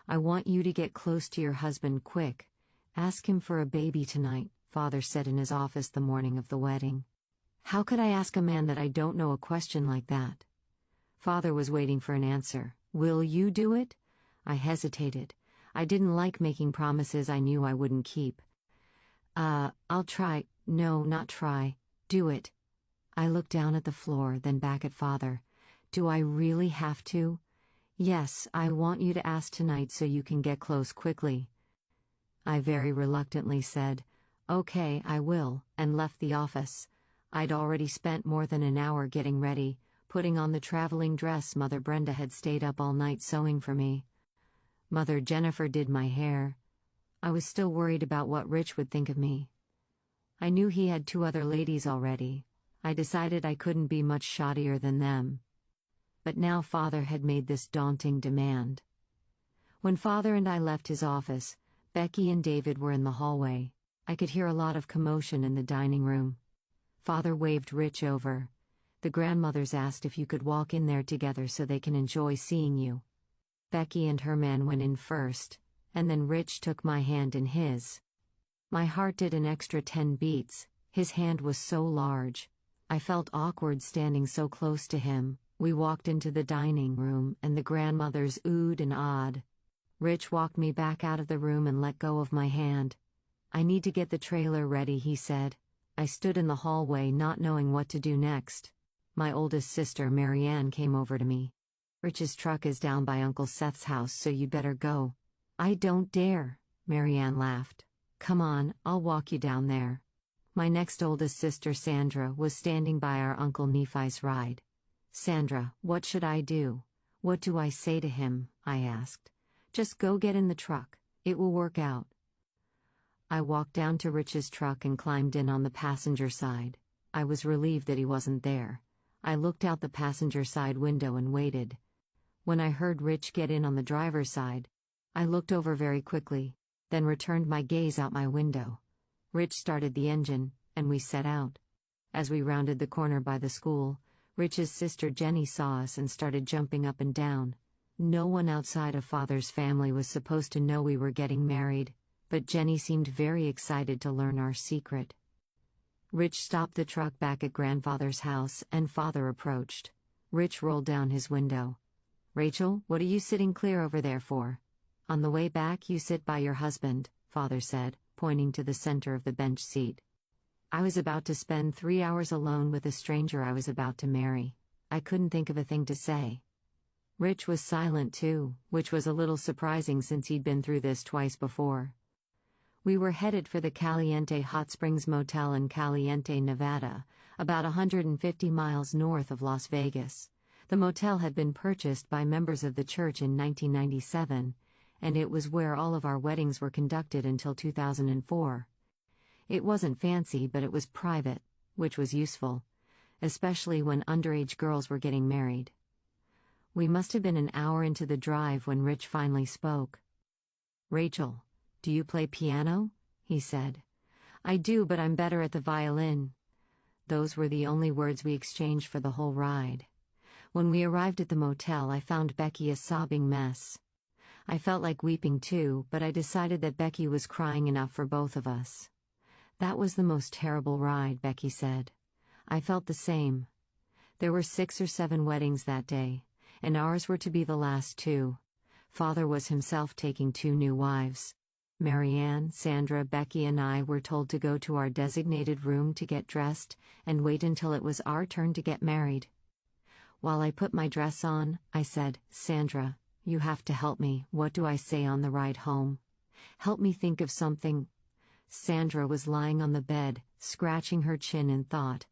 I want you to get close to your husband quick. Ask him for a baby tonight, Father said in his office the morning of the wedding. How could I ask a man that I don't know a question like that? Father was waiting for an answer. Will you do it? I hesitated. I didn't like making promises I knew I wouldn't keep. I'll try. No, not try. Do it. I looked down at the floor, then back at Father. Do I really have to? Yes, I want you to ask tonight so you can get close quickly. I very reluctantly said, okay, I will, and left the office. I'd already spent more than an hour getting ready, putting on the traveling dress Mother Brenda had stayed up all night sewing for me. Mother Jennifer did my hair. I was still worried about what Rich would think of me. I knew he had 2 other ladies already. I decided I couldn't be much shoddier than them. But now Father had made this daunting demand. When Father and I left his office, Becky and David were in the hallway. I could hear a lot of commotion in the dining room. Father waved Rich over. The grandmothers asked if you could walk in there together so they can enjoy seeing you. Becky and her man went in first, and then Rich took my hand in his. My heart did an extra 10 beats. His hand was so large. I felt awkward standing so close to him. We walked into the dining room and the grandmothers oohed and awed. Rich walked me back out of the room and let go of my hand. I need to get the trailer ready, he said. I stood in the hallway not knowing what to do next. My oldest sister, Marianne, came over to me. Rich's truck is down by Uncle Seth's house, so you'd better go. I don't dare, Marianne laughed. Come on, I'll walk you down there. My next oldest sister, Sandra, was standing by our Uncle Nephi's ride. Sandra, what should I do? What do I say to him? I asked. Just go get in the truck. It will work out. I walked down to Rich's truck and climbed in on the passenger side. I was relieved that he wasn't there. I looked out the passenger side window and waited. When I heard Rich get in on the driver's side, I looked over very quickly, then returned my gaze out my window. Rich started the engine, and we set out. As we rounded the corner by the school, Rich's sister Jenny saw us and started jumping up and down. No one outside of Father's family was supposed to know we were getting married, but Jenny seemed very excited to learn our secret. Rich stopped the truck back at Grandfather's house and Father approached. Rich rolled down his window. Rachel, what are you sitting clear over there for? On the way back you sit by your husband, Father said, pointing to the center of the bench seat. I was about to spend 3 hours alone with a stranger I was about to marry. I couldn't think of a thing to say. Rich was silent too, which was a little surprising since he'd been through this twice before. We were headed for the Caliente Hot Springs Motel in Caliente, Nevada, about 150 miles north of Las Vegas. The motel had been purchased by members of the church in 1997, and it was where all of our weddings were conducted until 2004. It wasn't fancy, but it was private, which was useful, especially when underage girls were getting married. We must have been an hour into the drive when Rich finally spoke. Rachel, do you play piano? He said. I do, but I'm better at the violin. Those were the only words we exchanged for the whole ride. When we arrived at the motel, I found Becky a sobbing mess. I felt like weeping too, but I decided that Becky was crying enough for both of us. That was the most terrible ride, Becky said. I felt the same. There were 6 or 7 weddings that day, and ours were to be the last 2. Father was himself taking 2 new wives. Marianne, Sandra, Becky and I were told to go to our designated room to get dressed and wait until it was our turn to get married. While I put my dress on, I said, Sandra, you have to help me. What do I say on the ride home? Help me think of something. Sandra was lying on the bed, scratching her chin in thought.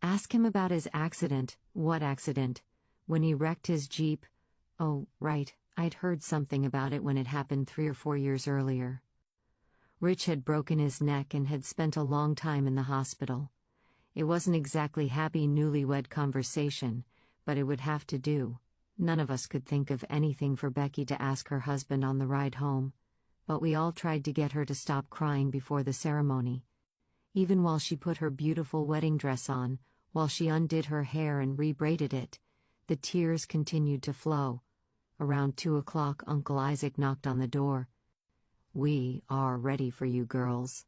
Ask him about his accident. What accident? When he wrecked his Jeep? Oh, right, I'd heard something about it when it happened 3 or 4 years earlier. Rich had broken his neck and had spent a long time in the hospital. It wasn't exactly happy newlywed conversation, but it would have to do. None of us could think of anything for Becky to ask her husband on the ride home, but we all tried to get her to stop crying before the ceremony. Even while she put her beautiful wedding dress on, while she undid her hair and rebraided it, the tears continued to flow. Around 2 o'clock, Uncle Isaac knocked on the door. "We are ready for you girls."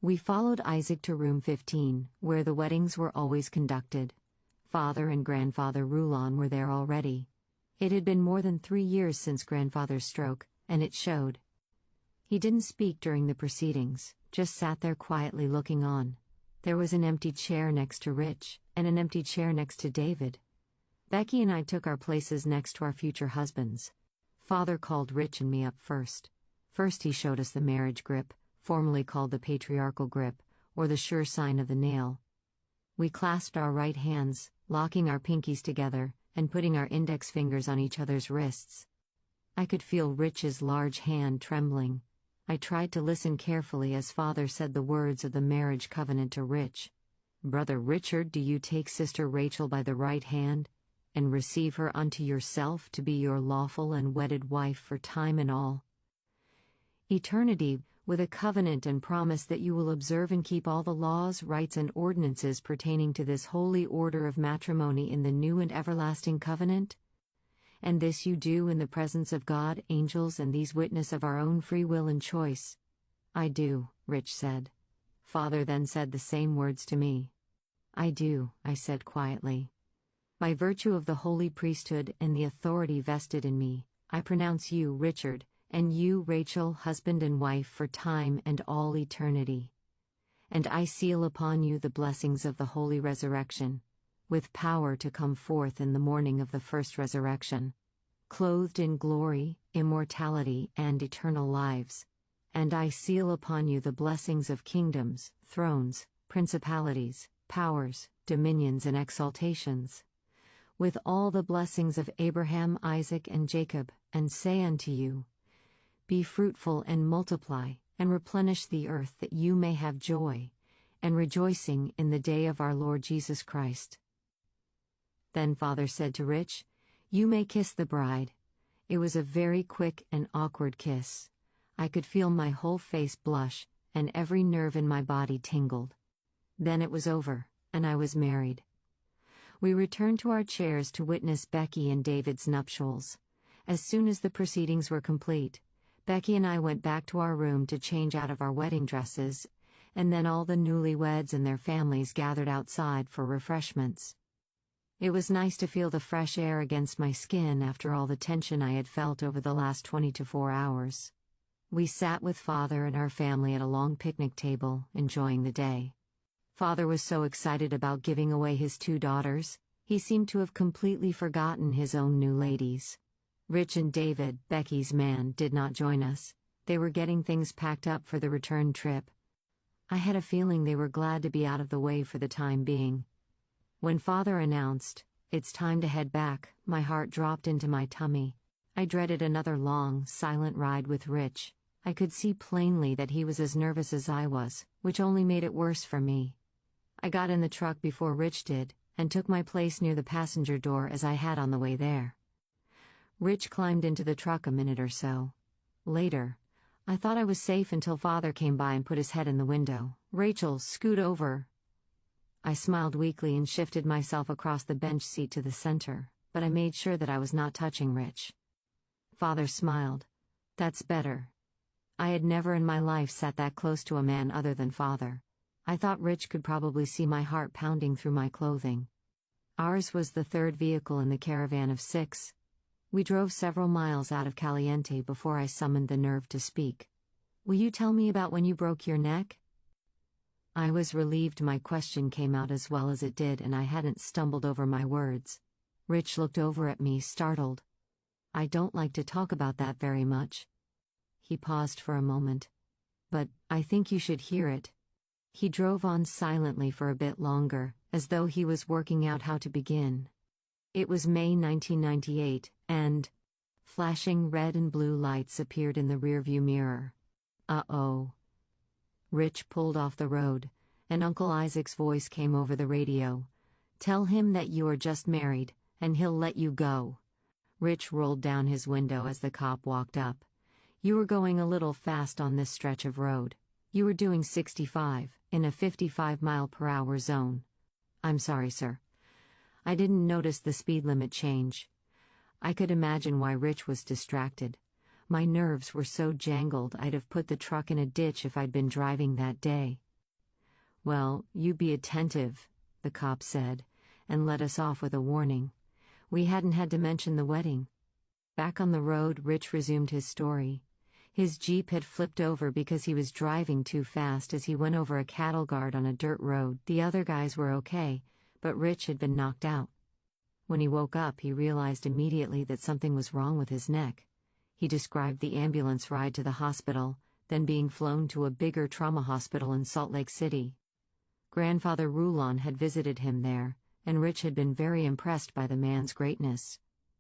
We followed Isaac to room 15, where the weddings were always conducted. Father and Grandfather Rulon were there already. It had been more than 3 years since Grandfather's stroke, and it showed. He didn't speak during the proceedings, just sat there quietly looking on. There was an empty chair next to Rich, and an empty chair next to David. Becky and I took our places next to our future husbands. Father called Rich and me up first. First he showed us the marriage grip, formerly called the patriarchal grip, or the sure sign of the nail. We clasped our right hands, locking our pinkies together, and putting our index fingers on each other's wrists. I could feel Rich's large hand trembling. I tried to listen carefully as Father said the words of the marriage covenant to Rich. "Brother Richard, do you take Sister Rachel by the right hand, and receive her unto yourself to be your lawful and wedded wife for time and all eternity, with a covenant and promise that you will observe and keep all the laws, rites, and ordinances pertaining to this holy order of matrimony in the new and everlasting covenant? And this you do in the presence of God, angels, and these witness of our own free will and choice." "I do," Rich said. Father then said the same words to me. "I do," I said quietly. "By virtue of the holy priesthood and the authority vested in me, I pronounce you, Richard, and you, Rachel, husband and wife for time and all eternity. And I seal upon you the blessings of the holy resurrection, with power to come forth in the morning of the first resurrection, clothed in glory, immortality, and eternal lives. And I seal upon you the blessings of kingdoms, thrones, principalities, powers, dominions, and exaltations, with all the blessings of Abraham, Isaac, and Jacob, and say unto you, Be fruitful and multiply, and replenish the earth, that you may have joy and rejoicing in the day of our Lord Jesus Christ." Then Father said to Rich, "You may kiss the bride." It was a very quick and awkward kiss. I could feel my whole face blush, and every nerve in my body tingled. Then it was over, and I was married. We returned to our chairs to witness Becky and David's nuptials. As soon as the proceedings were complete, Becky and I went back to our room to change out of our wedding dresses, and then all the newlyweds and their families gathered outside for refreshments. It was nice to feel the fresh air against my skin after all the tension I had felt over the last 24 hours. We sat with Father and our family at a long picnic table, enjoying the day. Father was so excited about giving away his 2 daughters, he seemed to have completely forgotten his own new ladies. Rich and David, Becky's man, did not join us. They were getting things packed up for the return trip. I had a feeling they were glad to be out of the way for the time being. When Father announced, "It's time to head back," my heart dropped into my tummy. I dreaded another long, silent ride with Rich. I could see plainly that he was as nervous as I was, which only made it worse for me. I got in the truck before Rich did, and took my place near the passenger door as I had on the way there. Rich climbed into the truck a minute or so later. I thought I was safe until Father came by and put his head in the window. "Rachel, scoot over." I smiled weakly and shifted myself across the bench seat to the center, but I made sure that I was not touching Rich. Father smiled. "That's better." I had never in my life sat that close to a man other than Father. I thought Rich could probably see my heart pounding through my clothing. Ours was the 3rd vehicle in the caravan of 6. We drove several miles out of Caliente before I summoned the nerve to speak. "Will you tell me about when you broke your neck?" I was relieved my question came out as well as it did and I hadn't stumbled over my words. Rich looked over at me, startled. "I don't like to talk about that very much." He paused for a moment. "But I think you should hear it." He drove on silently for a bit longer, as though he was working out how to begin. It was May 1998, and flashing red and blue lights appeared in the rearview mirror. Uh-oh. Rich pulled off the road, and Uncle Isaac's voice came over the radio. "Tell him that you are just married, and he'll let you go." Rich rolled down his window as the cop walked up. "You were going a little fast on this stretch of road. You were doing 65, in a 55-mile-per-hour zone." "I'm sorry, sir. I didn't notice the speed limit change." I could imagine why Rich was distracted. My nerves were so jangled I'd have put the truck in a ditch if I'd been driving that day. "Well, you be attentive," the cop said, and let us off with a warning. We hadn't had to mention the wedding. Back on the road, Rich resumed his story. His Jeep had flipped over because he was driving too fast as he went over a cattle guard on a dirt road. The other guys were okay, but Rich had been knocked out. When he woke up, he realized immediately that something was wrong with his neck. He described the ambulance ride to the hospital, then being flown to a bigger trauma hospital in Salt Lake City. Grandfather Rulon had visited him there, and Rich had been very impressed by the man's greatness.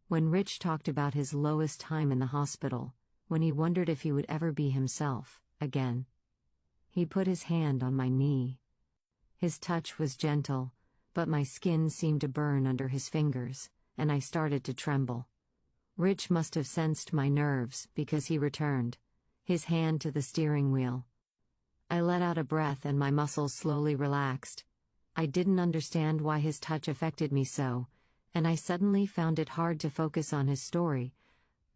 When Rich talked about his lowest time in the hospital, when he wondered if he would ever be himself again, he put his hand on my knee. His touch was gentle, but my skin seemed to burn under his fingers, and I started to tremble. Rich must have sensed my nerves because he returned, his hand to the steering wheel. I let out a breath and my muscles slowly relaxed. I didn't understand why his touch affected me so, and I suddenly found it hard to focus on his story.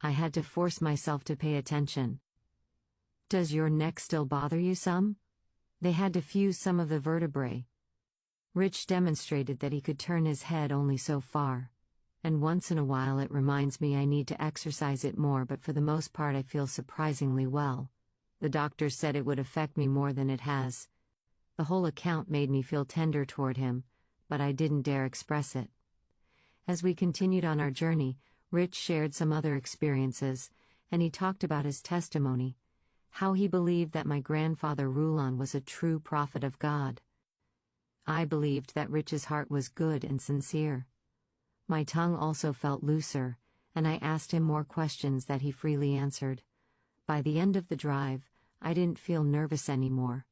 I had to force myself to pay attention. "Does your neck still bother you some?" They had to fuse some of the vertebrae. Rich demonstrated that he could turn his head only so far. And once in a while it reminds me I need to exercise it more, but for the most part I feel surprisingly well. The doctor said it would affect me more than it has. The whole account made me feel tender toward him, but I didn't dare express it. As we continued on our journey, Rich shared some other experiences, and he talked about his testimony, how he believed that my grandfather Rulon was a true prophet of God. I believed that Rich's heart was good and sincere. My tongue also felt looser, and I asked him more questions that he freely answered. By the end of the drive, I didn't feel nervous anymore.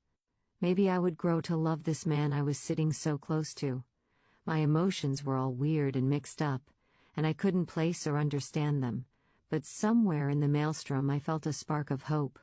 Maybe I would grow to love this man I was sitting so close to. My emotions were all weird and mixed up, and I couldn't place or understand them, but somewhere in the maelstrom I felt a spark of hope.